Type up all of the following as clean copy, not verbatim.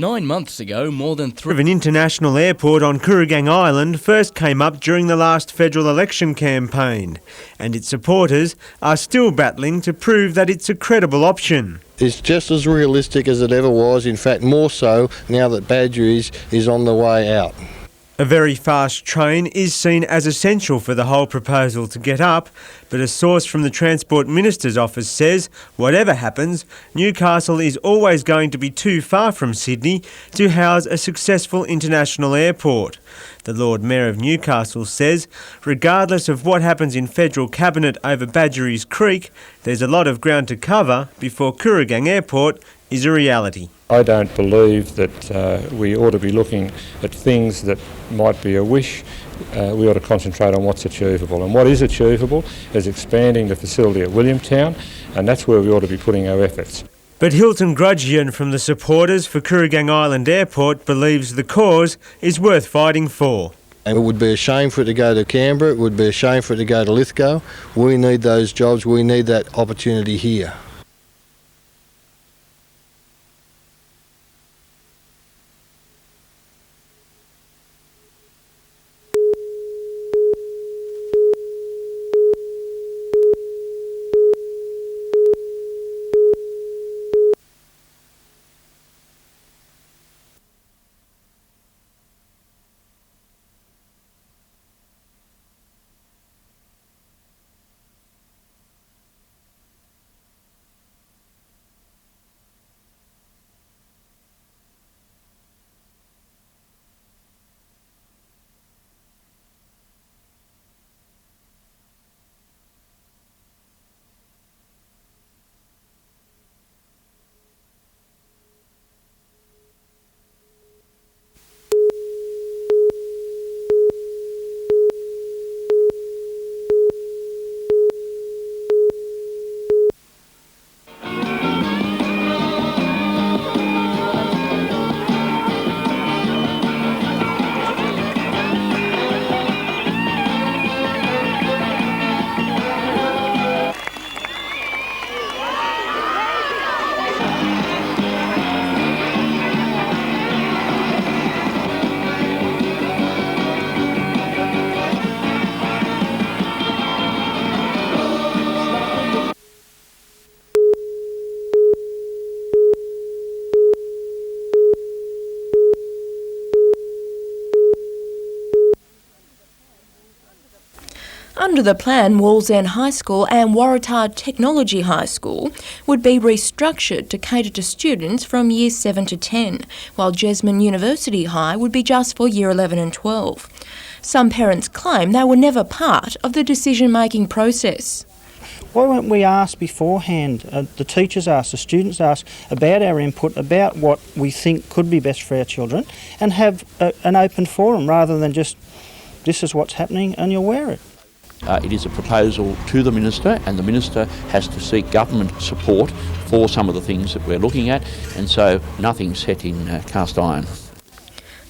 9 months ago, more than Of an international airport on Kooragang Island first came up during the last federal election campaign, and its supporters are still battling to prove that it's a credible option. It's just as realistic as it ever was, in fact more so now that Badger is on the way out. A very fast train is seen as essential for the whole proposal to get up, but a source from the Transport Minister's office says, whatever happens, Newcastle is always going to be too far from Sydney to house a successful international airport. The Lord Mayor of Newcastle says, regardless of what happens in federal cabinet over Badgerys Creek, there's a lot of ground to cover before Kooragang Airport is a reality. I don't believe that we ought to be looking at things that might be a wish. We ought to concentrate on what's achievable. And what is achievable is expanding the facility at Williamtown, and that's where we ought to be putting our efforts. But Hilton Grudgian from the supporters for Kooragang Island Airport believes the cause is worth fighting for. And it would be a shame for it to go to Canberra, it would be a shame for it to go to Lithgow. We need those jobs, we need that opportunity here. Under the plan, Wallsend High School and Waratah Technology High School would be restructured to cater to students from Year 7 to 10, while Jesmond University High would be just for Year 11 and 12. Some parents claim they were never part of the decision-making process. Why weren't we asked beforehand, the teachers asked, the students asked, about our input, about what we think could be best for our children, and have an open forum rather than just, this is what's happening and you'll wear it. It is a proposal to the Minister, and the Minister has to seek government support for some of the things that we're looking at, and so nothing's set in cast iron.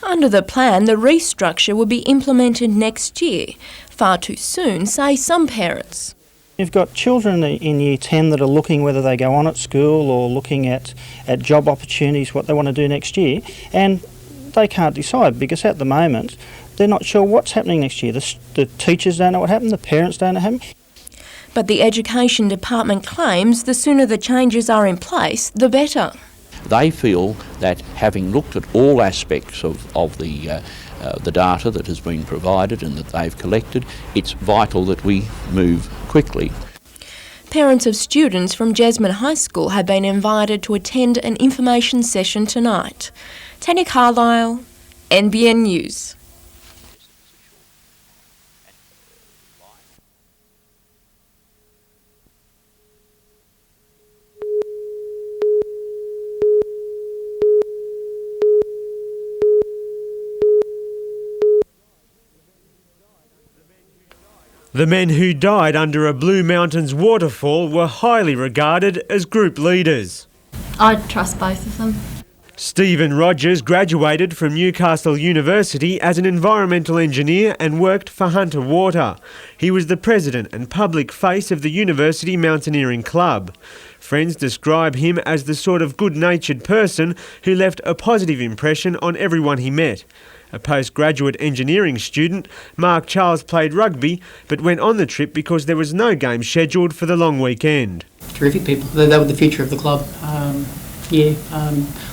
Under the plan, the restructure will be implemented next year. Far too soon, say some parents. You've got children in Year 10 that are looking whether they go on at school or looking at job opportunities, what they want to do next year, and they can't decide because at the moment they're not sure what's happening next year. The teachers don't know what happened, the parents don't know what happened. But the Education Department claims the sooner the changes are in place, the better. They feel that having looked at all aspects of the data that has been provided and that they've collected, it's vital that we move quickly. Parents of students from Jesmond High School have been invited to attend an information session tonight. Tanya Carlisle, NBN News. The men who died under a Blue Mountains waterfall were highly regarded as group leaders. I'd trust both of them. Stephen Rogers graduated from Newcastle University as an environmental engineer and worked for Hunter Water. He was the president and public face of the University Mountaineering Club. Friends describe him as the sort of good-natured person who left a positive impression on everyone he met. A postgraduate engineering student, Mark Charles played rugby but went on the trip because there was no game scheduled for the long weekend. Terrific people. They were the future of the club.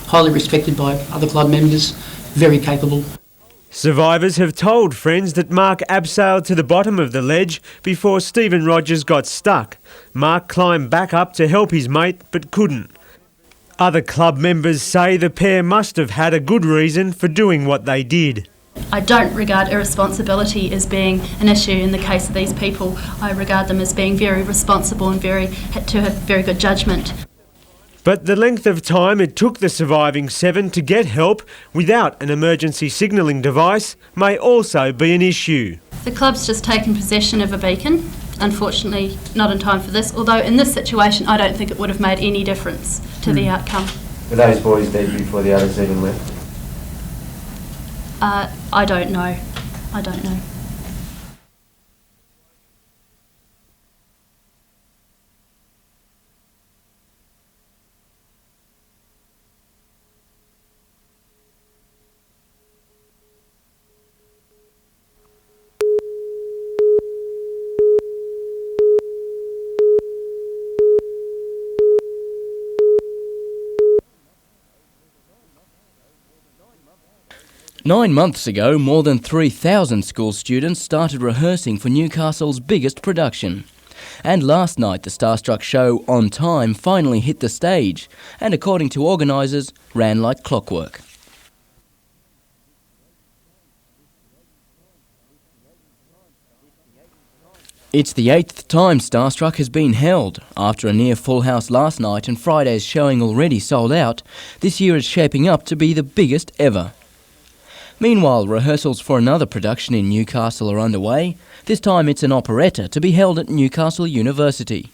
Highly respected by other club members, very capable. Survivors have told friends that Mark abseiled to the bottom of the ledge before Stephen Rogers got stuck. Mark climbed back up to help his mate but couldn't. Other club members say the pair must have had a good reason for doing what they did. I don't regard irresponsibility as being an issue in the case of these people. I regard them as being very responsible and to have very good judgment. But the length of time it took the surviving 7 to get help without an emergency signalling device may also be an issue. The club's just taken possession of a beacon, unfortunately not in time for this, although in this situation I don't think it would have made any difference to the outcome. Were those boys dead before the others even left? I don't know. I don't know. Nine months ago, more than 3,000 school students started rehearsing for Newcastle's biggest production. And last night, the starstruck show On Time finally hit the stage and, according to organisers, ran like clockwork. It's the 8th time Starstruck has been held. After a near full house last night and Friday's showing already sold out, this year is shaping up to be the biggest ever. Meanwhile, rehearsals for another production in Newcastle are underway. This time it's an operetta to be held at Newcastle University.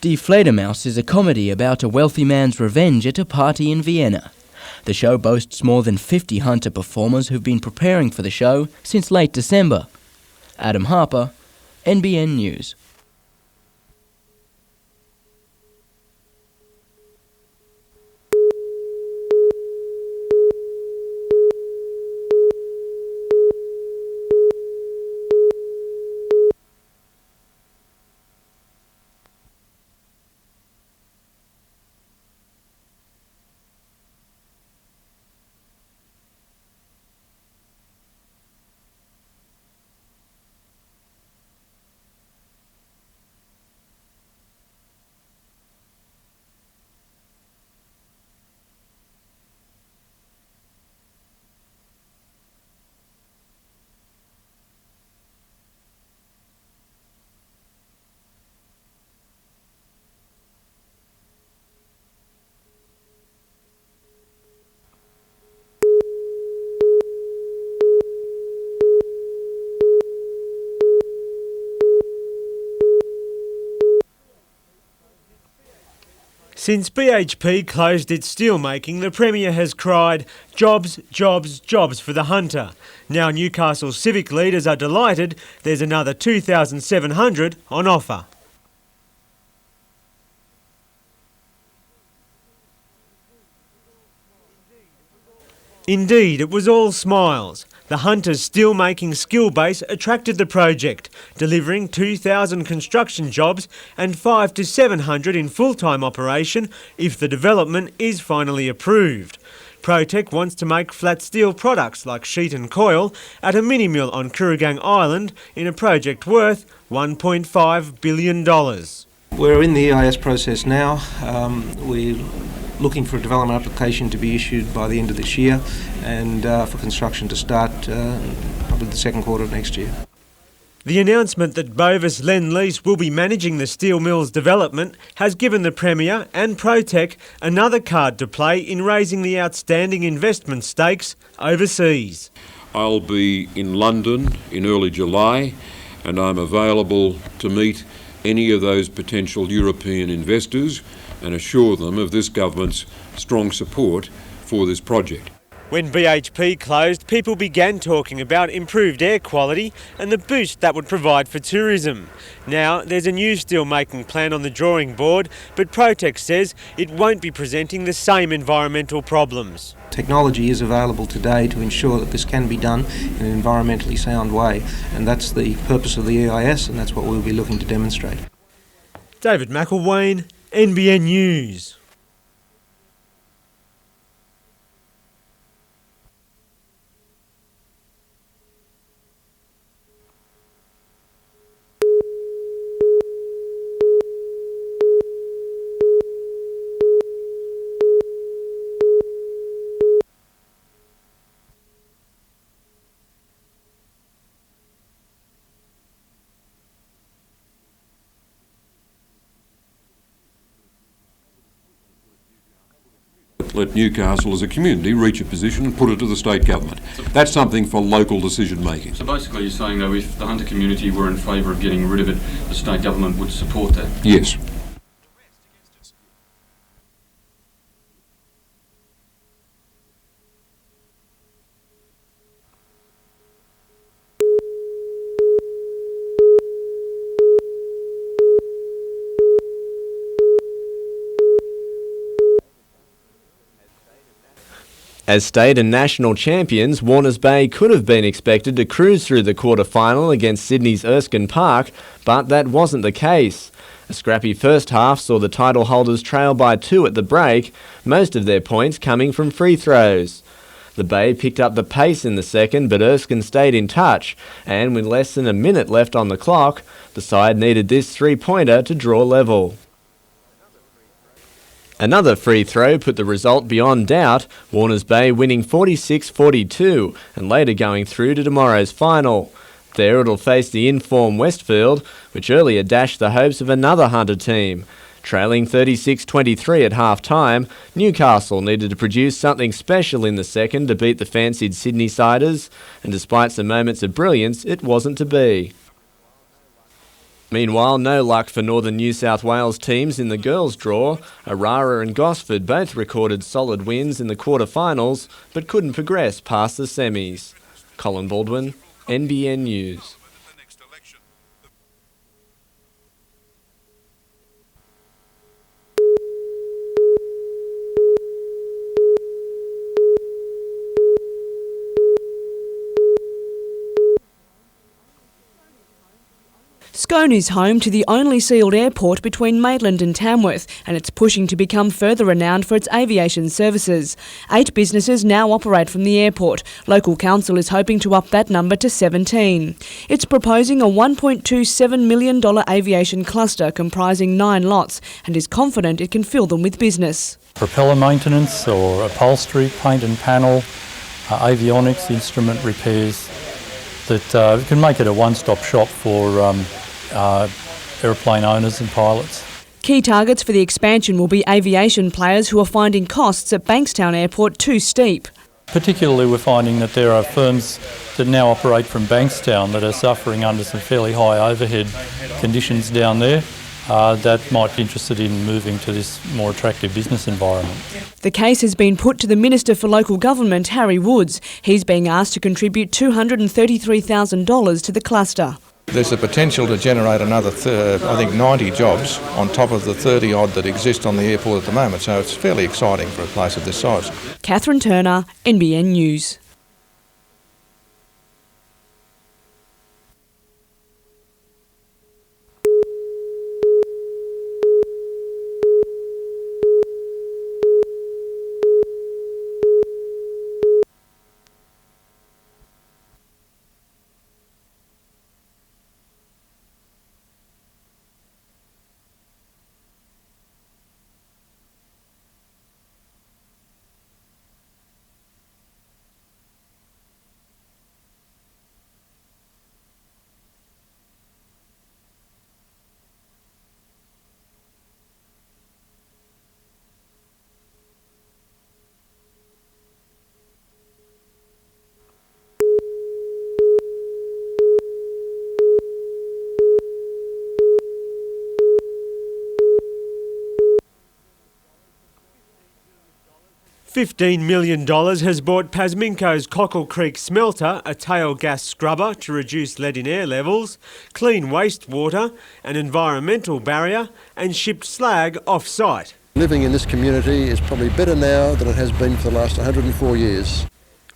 Die Fledermaus is a comedy about a wealthy man's revenge at a party in Vienna. The show boasts more than 50 Hunter performers who've been preparing for the show since late December. Adam Harper, NBN News. Since BHP closed its steelmaking, the Premier has cried, "Jobs, jobs, jobs for the Hunter." Now Newcastle civic leaders are delighted there's another 2,700 on offer. Indeed, it was all smiles. The Hunter's steelmaking skill base attracted the project, delivering 2,000 construction jobs and 500 to 700 in full-time operation if the development is finally approved. Protech wants to make flat steel products like sheet and coil at a mini mill on Kooragang Island in a project worth $1.5 billion. We're in the EIS process now. We're looking for a development application to be issued by the end of this year and for construction to start probably the second quarter of next year. The announcement that Bovis Lend-Lease will be managing the steel mill's development has given the Premier and Protech another card to play in raising the outstanding investment stakes overseas. I'll be in London in early July and I'm available to meet any of those potential European investors and assure them of this government's strong support for this project. When BHP closed, people began talking about improved air quality and the boost that would provide for tourism. Now, there's a new steelmaking plant on the drawing board, but Protex says it won't be presenting the same environmental problems. Technology is available today to ensure that this can be done in an environmentally sound way, and that's the purpose of the EIS, and that's what we'll be looking to demonstrate. David McElwain, NBN News. Let Newcastle as a community reach a position and put it to the state government. That's something for local decision making. So basically you're saying though if the hunter community were in favour of getting rid of it, the state government would support that? Yes. As state and national champions, Warners Bay could have been expected to cruise through the quarter-final against Sydney's Erskine Park, but that wasn't the case. A scrappy first half saw the title holders trail by 2 at the break, most of their points coming from free throws. The Bay picked up the pace in the second, but Erskine stayed in touch, and with less than a minute left on the clock, the side needed this three-pointer to draw level. Another free throw put the result beyond doubt, Warners Bay winning 46-42 and later going through to tomorrow's final. There it'll face the in-form Westfield, which earlier dashed the hopes of another Hunter team. Trailing 36-23 at half-time, Newcastle needed to produce something special in the second to beat the fancied Sydney siders, and despite some moments of brilliance, it wasn't to be. Meanwhile, no luck for Northern New South Wales teams in the girls' draw. Arara and Gosford both recorded solid wins in the quarter-finals, but couldn't progress past the semis. Colin Baldwin, NBN News. Scone is home to the only sealed airport between Maitland and Tamworth, and it's pushing to become further renowned for its aviation services. 8 businesses now operate from the airport. Local council is hoping to up that number to 17. It's proposing a $1.27 million aviation cluster comprising 9 lots and is confident it can fill them with business. Propeller maintenance or upholstery, paint and panel, avionics, instrument repairs, that can make it a one-stop shop for aeroplane owners and pilots. Key targets for the expansion will be aviation players who are finding costs at Bankstown Airport too steep. Particularly we're finding that there are firms that now operate from Bankstown that are suffering under some fairly high overhead conditions down there that might be interested in moving to this more attractive business environment. The case has been put to the Minister for Local Government, Harry Woods. He's being asked to contribute $233,000 to the cluster. There's the potential to generate another, 90 jobs on top of the 30-odd that exist on the airport at the moment, so it's fairly exciting for a place of this size. Catherine Turner, NBN News. $15 million has bought Pasminco's Cockle Creek smelter a tail gas scrubber to reduce lead in air levels, clean wastewater, an environmental barrier and shipped slag off-site. Living in this community is probably better now than it has been for the last 104 years.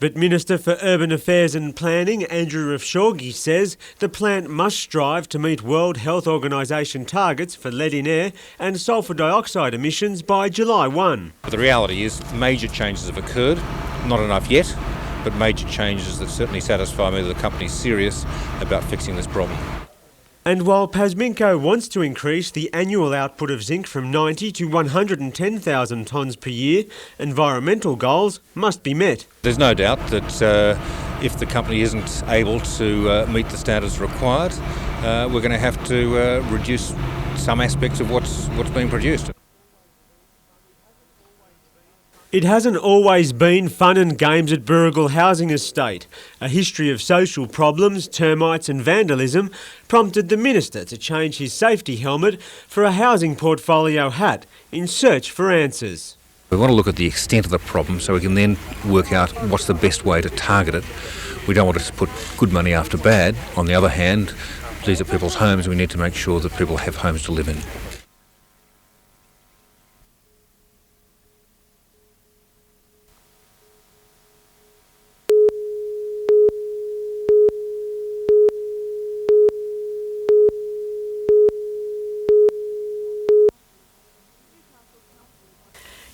But Minister for Urban Affairs and Planning, Andrew Rafshawgi, says the plant must strive to meet World Health Organisation targets for lead in air and sulphur dioxide emissions by July 1. But the reality is major changes have occurred, not enough yet, but major changes that certainly satisfy me that the company's serious about fixing this problem. And while Pasminco wants to increase the annual output of zinc from 90 to 110,000 tonnes per year, environmental goals must be met. There's no doubt that if the company isn't able to meet the standards required, we're going to have to reduce some aspects of what's being produced. It hasn't always been fun and games at Burrigal Housing Estate. A history of social problems, termites and vandalism prompted the Minister to change his safety helmet for a housing portfolio hat in search for answers. We want to look at the extent of the problem so we can then work out what's the best way to target it. We don't want to put good money after bad. On the other hand, these are people's homes. We need to make sure that people have homes to live in.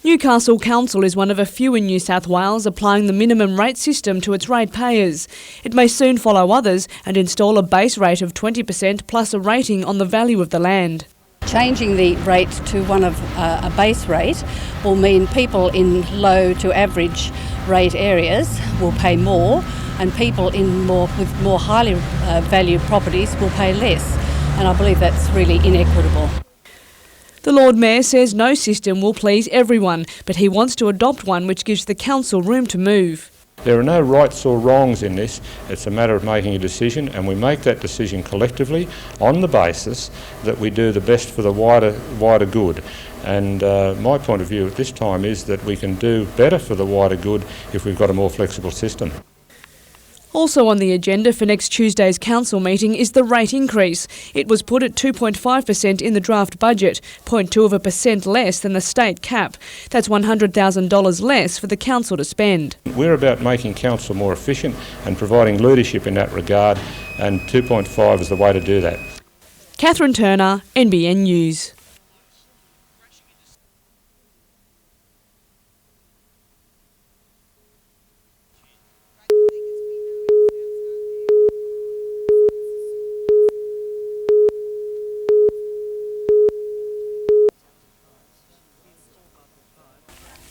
Newcastle Council is one of a few in New South Wales applying the minimum rate system to its ratepayers. It may soon follow others and install a base rate of 20% plus a rating on the value of the land. Changing the rate to one of a base rate will mean people in low to average rate areas will pay more and people with more highly valued properties will pay less. And I believe that's really inequitable. The Lord Mayor says no system will please everyone, but he wants to adopt one which gives the council room to move. There are no rights or wrongs in this. It's a matter of making a decision, and we make that decision collectively on the basis that we do the best for the wider good. And my point of view at this time is that we can do better for the wider good if we've got a more flexible system. Also on the agenda for next Tuesday's council meeting is the rate increase. It was put at 2.5% in the draft budget, 0.2% less than the state cap. That's $100,000 less for the council to spend. We're about making council more efficient and providing leadership in that regard, and 2.5 is the way to do that. Catherine Turner, NBN News.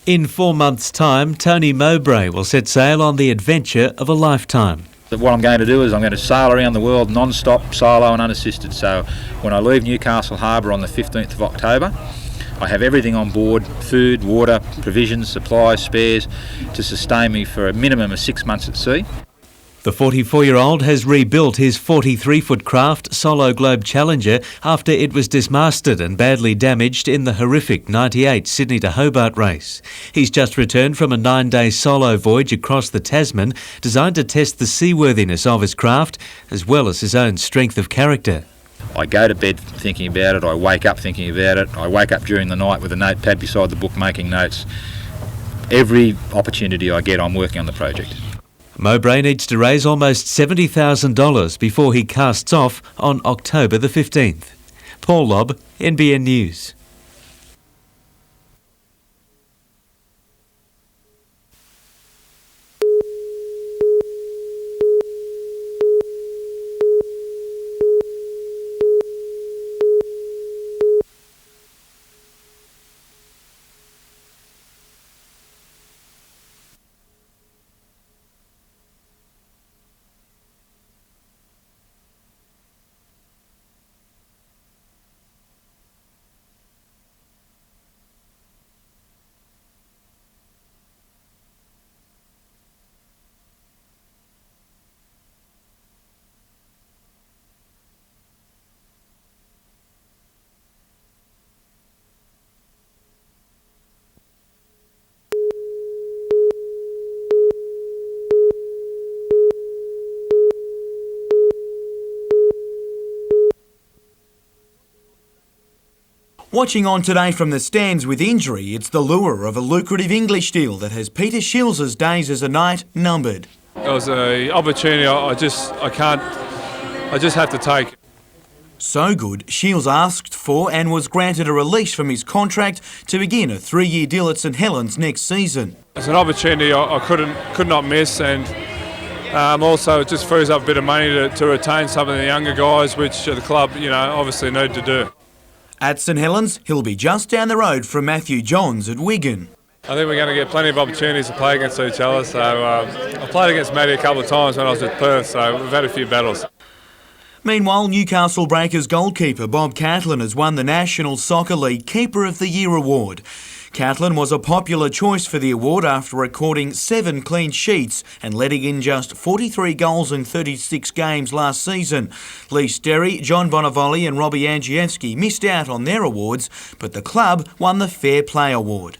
In 4 months' time, Tony Mowbray will set sail on the adventure of a lifetime. What I'm going to do is I'm going to sail around the world non-stop, solo and unassisted. So when I leave Newcastle Harbour on the 15th of October, I have everything on board, food, water, provisions, supplies, spares, to sustain me for a minimum of 6 months at sea. The 44-year-old has rebuilt his 43-foot craft Solo Globe Challenger after it was dismasted and badly damaged in the horrific 98 Sydney to Hobart race. He's just returned from a 9-day solo voyage across the Tasman designed to test the seaworthiness of his craft as well as his own strength of character. I go to bed thinking about it, I wake up thinking about it, I wake up during the night with a notepad beside the book making notes. Every opportunity I get, I'm working on the project. Mowbray needs to raise almost $70,000 before he casts off on October the 15th. Paul Lobb, NBN News. Watching on today from the stands with injury, it's the lure of a lucrative English deal that has Peter Shields' days as a knight numbered. It was an opportunity I just have to take. So good, Shields asked for and was granted a release from his contract to begin a 3-year deal at St Helens next season. It's an opportunity I could not miss, and also it just frees up a bit of money to retain some of the younger guys, which the club, obviously need to do. At St Helens, he'll be just down the road from Matthew Johns at Wigan. I think we're going to get plenty of opportunities to play against each other. So I played against Matty a couple of times when I was at Perth, so we've had a few battles. Meanwhile, Newcastle Breakers goalkeeper Bob Catlin has won the National Soccer League Keeper of the Year award. Catlin was a popular choice for the award after recording 7 clean sheets and letting in just 43 goals in 36 games last season. Lee Sterry, John Bonavoli and Robbie Angiewski missed out on their awards, but the club won the Fair Play award.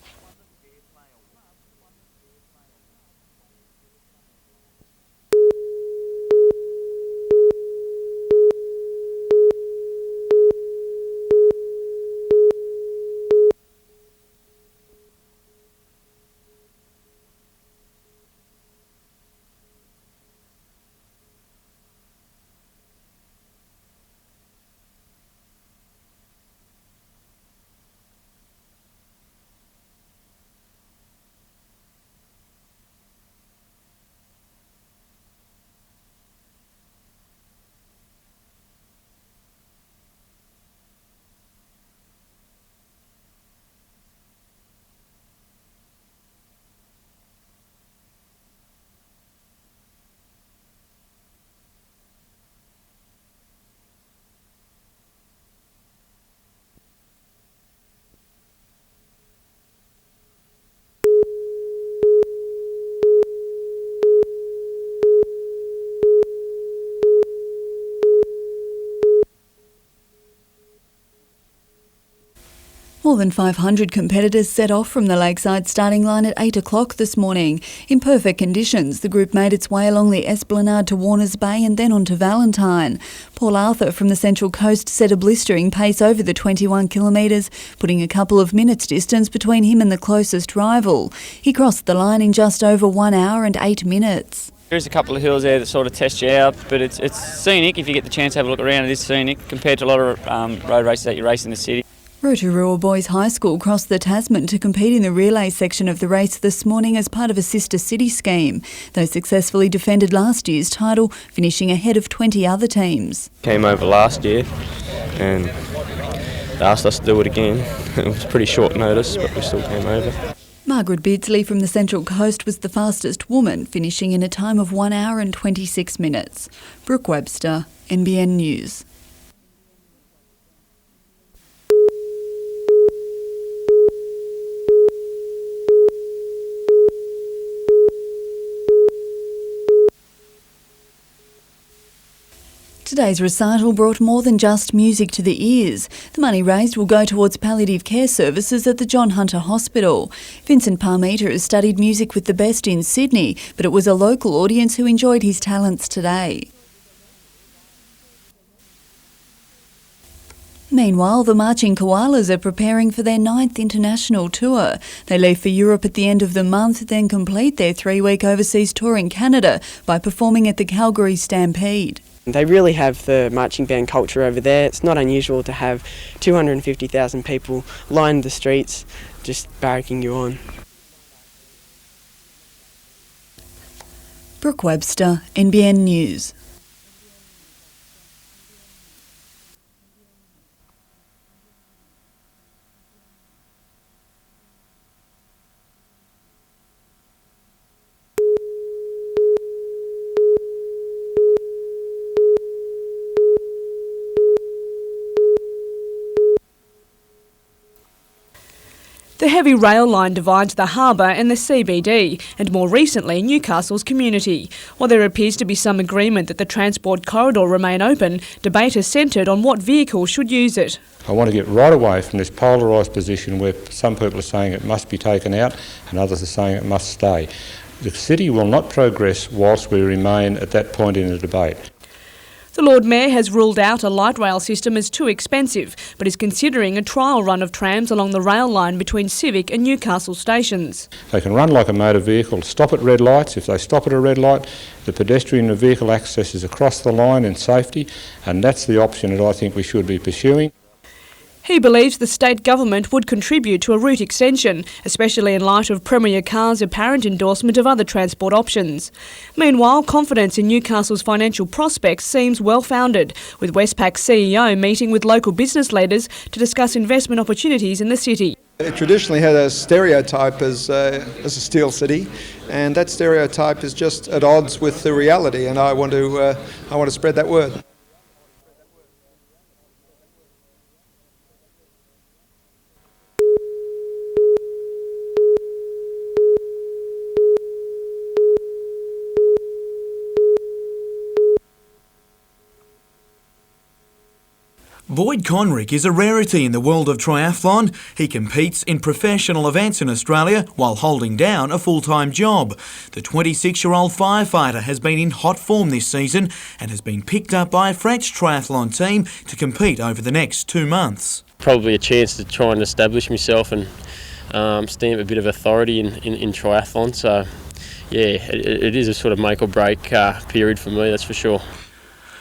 More than 500 competitors set off from the Lakeside starting line at 8 o'clock this morning. In perfect conditions, the group made its way along the Esplanade to Warners Bay and then on to Valentine. Paul Arthur from the Central Coast set a blistering pace over the 21 kilometres, putting a couple of minutes distance between him and the closest rival. He crossed the line in just over 1 hour and 8 minutes. There's a couple of hills there that sort of test you out, but it's scenic. If you get the chance to have a look around, it is scenic compared to a lot of road races that you race in the city. Rotorua Boys High School crossed the Tasman to compete in the relay section of the race this morning as part of a sister city scheme. They successfully defended last year's title, finishing ahead of 20 other teams. Came over last year and they asked us to do it again. It was pretty short notice, but we still came over. Margaret Beardsley from the Central Coast was the fastest woman, finishing in a time of 1 hour and 26 minutes. Brooke Webster, NBN News. Today's recital brought more than just music to the ears. The money raised will go towards palliative care services at the John Hunter Hospital. Vincent Parmeter has studied music with the best in Sydney, but it was a local audience who enjoyed his talents today. Meanwhile, the Marching Koalas are preparing for their 9th international tour. They leave for Europe at the end of the month, then complete their 3-week overseas tour in Canada by performing at the Calgary Stampede. They really have the marching band culture over there. It's not unusual to have 250,000 people line the streets just barracking you on. Brooke Webster, NBN News. The heavy rail line divides the harbour and the CBD, and more recently Newcastle's community. While there appears to be some agreement that the transport corridor remain open, debate is centred on what vehicles should use it. I want to get right away from this polarised position where some people are saying it must be taken out and others are saying it must stay. The city will not progress whilst we remain at that point in the debate. The Lord Mayor has ruled out a light rail system as too expensive, but is considering a trial run of trams along the rail line between Civic and Newcastle stations. They can run like a motor vehicle, stop at red lights. If they stop at a red light, the pedestrian and vehicle accesses across the line in safety, and that's the option that I think we should be pursuing. He believes the state government would contribute to a route extension, especially in light of Premier Carr's apparent endorsement of other transport options. Meanwhile, confidence in Newcastle's financial prospects seems well-founded, with Westpac's CEO meeting with local business leaders to discuss investment opportunities in the city. It traditionally had a stereotype as a steel city, and that stereotype is just at odds with the reality, and I want to spread that word. Boyd Conrick is a rarity in the world of triathlon. He competes in professional events in Australia while holding down a full-time job. The 26-year-old firefighter has been in hot form this season and has been picked up by a French triathlon team to compete over the next 2 months. Probably a chance to try and establish myself and stamp a bit of authority in triathlon. So, yeah, it is a sort of make or break period for me, that's for sure.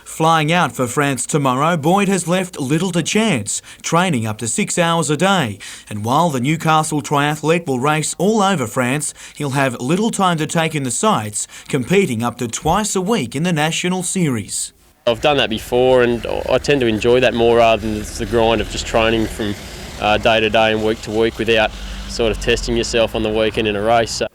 Flying out for France tomorrow, Boyd has left little to chance, training up to 6 hours a day. And while the Newcastle triathlete will race all over France, he'll have little time to take in the sights, competing up to twice a week in the National Series. I've done that before and I tend to enjoy that more rather than the grind of just training from day to day and week to week without sort of testing yourself on the weekend in a race. So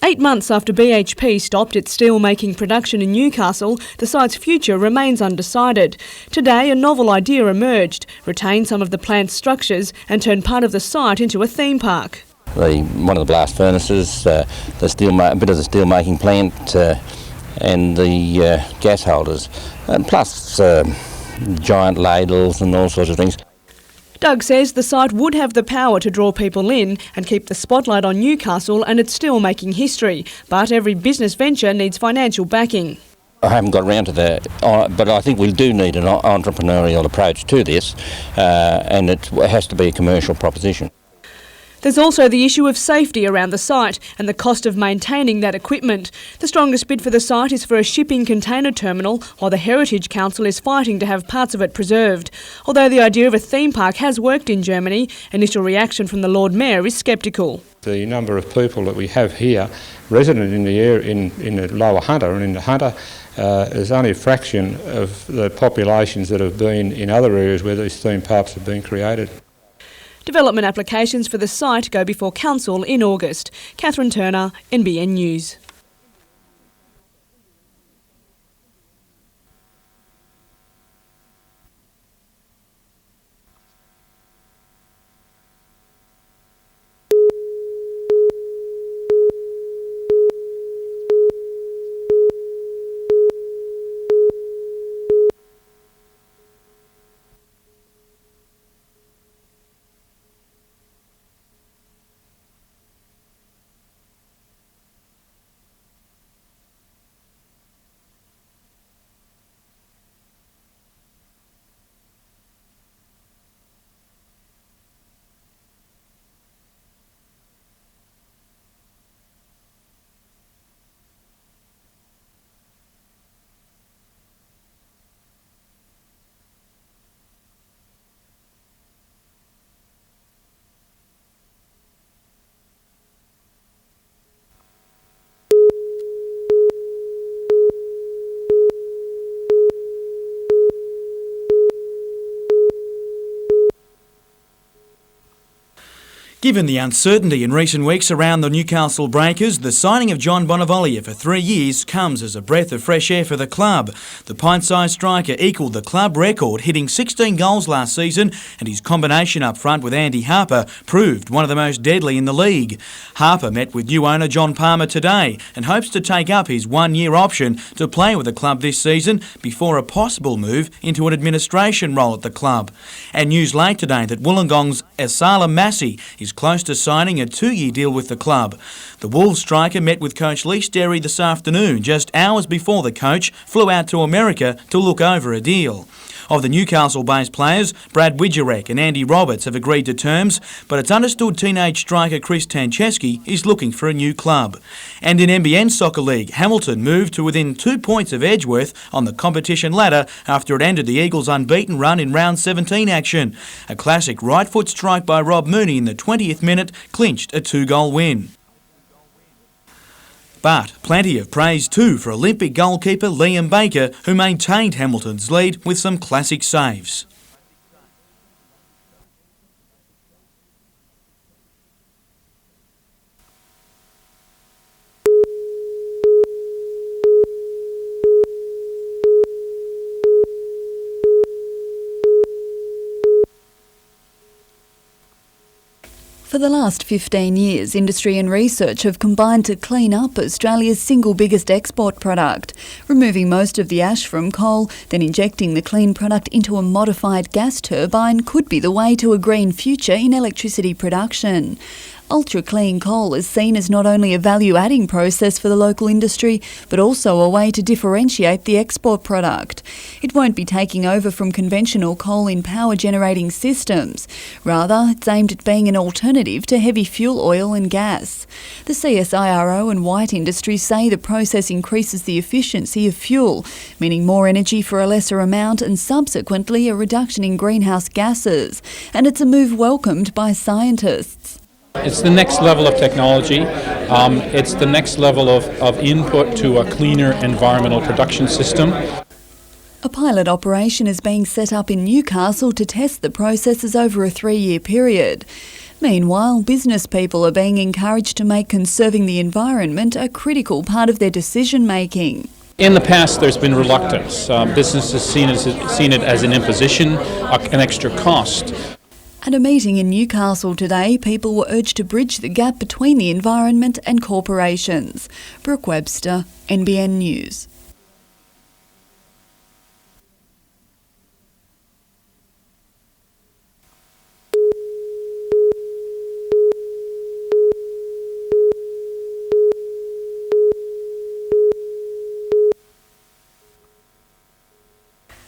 8 months after BHP stopped its steel-making production in Newcastle, the site's future remains undecided. Today, a novel idea emerged: retain some of the plant's structures and turn part of the site into a theme park. One of the blast furnaces, a bit of the steel-making plant and the gas holders, and plus giant ladles and all sorts of things. Doug says the site would have the power to draw people in and keep the spotlight on Newcastle and its steel-making history, but every business venture needs financial backing. I haven't got around to that, but I think we do need an entrepreneurial approach to this, and it has to be a commercial proposition. There's also the issue of safety around the site and the cost of maintaining that equipment. The strongest bid for the site is for a shipping container terminal, while the Heritage Council is fighting to have parts of it preserved. Although the idea of a theme park has worked in Germany, initial reaction from the Lord Mayor is sceptical. The number of people that we have here resident in the area in the Lower Hunter and in the Hunter is only a fraction of the populations that have been in other areas where these theme parks have been created. Development applications for the site go before Council in August. Catherine Turner, NBN News. Given the uncertainty in recent weeks around the Newcastle Breakers, the signing of John Bonavollia for 3 years comes as a breath of fresh air for the club. The pint-sized striker equalled the club record, hitting 16 goals last season, and his combination up front with Andy Harper proved one of the most deadly in the league. Harper met with new owner John Palmer today and hopes to take up his one-year option to play with the club this season before a possible move into an administration role at the club. And news late today that Wollongong's Asala Massey is close to signing a 2-year deal with the club. The Wolves striker met with coach Lee Sterry this afternoon, just hours before the coach flew out to America to look over a deal. Of the Newcastle-based players, Brad Widgerek and Andy Roberts have agreed to terms, but it's understood teenage striker Chris Tancheski is looking for a new club. And in NBN Soccer League, Hamilton moved to within 2 points of Edgeworth on the competition ladder after it ended the Eagles' unbeaten run in round 17 action. A classic right-foot strike by Rob Mooney in the 20th minute clinched a 2-goal win. But plenty of praise too for Olympic goalkeeper Liam Baker, who maintained Hamilton's lead with some classic saves. For the last 15 years, industry and research have combined to clean up Australia's single biggest export product, removing most of the ash from coal, then injecting the clean product into a modified gas turbine could be the way to a green future in electricity production. Ultra-clean coal is seen as not only a value-adding process for the local industry, but also a way to differentiate the export product. It won't be taking over from conventional coal in power-generating systems. Rather, it's aimed at being an alternative to heavy fuel oil and gas. The CSIRO and White Industries say the process increases the efficiency of fuel, meaning more energy for a lesser amount and subsequently a reduction in greenhouse gases. And it's a move welcomed by scientists. It's the next level of technology. It's the next level of input to a cleaner environmental production system. A pilot operation is being set up in Newcastle to test the processes over a 3-year period. Meanwhile, business people are being encouraged to make conserving the environment a critical part of their decision-making. In the past, there's been reluctance. Businesses seen it as an imposition, an extra cost. At a meeting in Newcastle today, people were urged to bridge the gap between the environment and corporations. Brooke Webster, NBN News.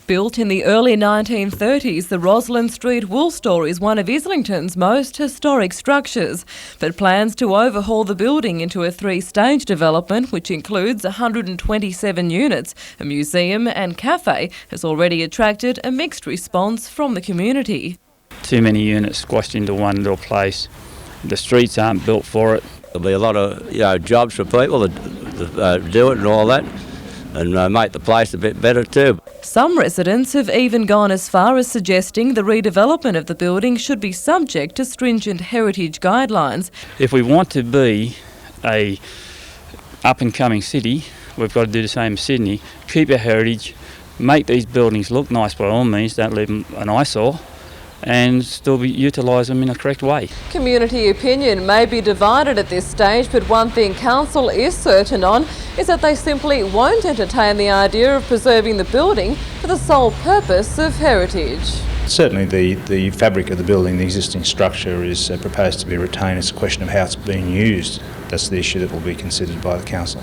Built in the early 1930s, the Roslyn Street wool store is one of Islington's most historic structures, but plans to overhaul the building into a 3-stage development, which includes 127 units, a museum and cafe, has already attracted a mixed response from the community. Too many units squashed into one little place. The streets aren't built for it. There'll be a lot of jobs for people that do it and all that, and make the place a bit better too. Some residents have even gone as far as suggesting the redevelopment of the building should be subject to stringent heritage guidelines. If we want to be a up-and-coming city, we've got to do the same as Sydney. Keep our heritage, make these buildings look nice by all means, don't leave them an eyesore, and still utilise them in a correct way. Community opinion may be divided at this stage, but one thing council is certain on is that they simply won't entertain the idea of preserving the building for the sole purpose of heritage. Certainly the fabric of the building, the existing structure, is proposed to be retained. It's a question of how it's being used. That's the issue that will be considered by the council.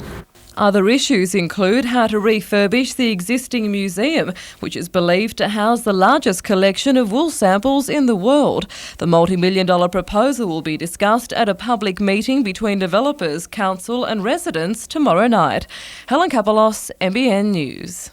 Other issues include how to refurbish the existing museum, which is believed to house the largest collection of wool samples in the world. The multi-million-dollar proposal will be discussed at a public meeting between developers, council and residents tomorrow night. Helen Kapelos, NBN News.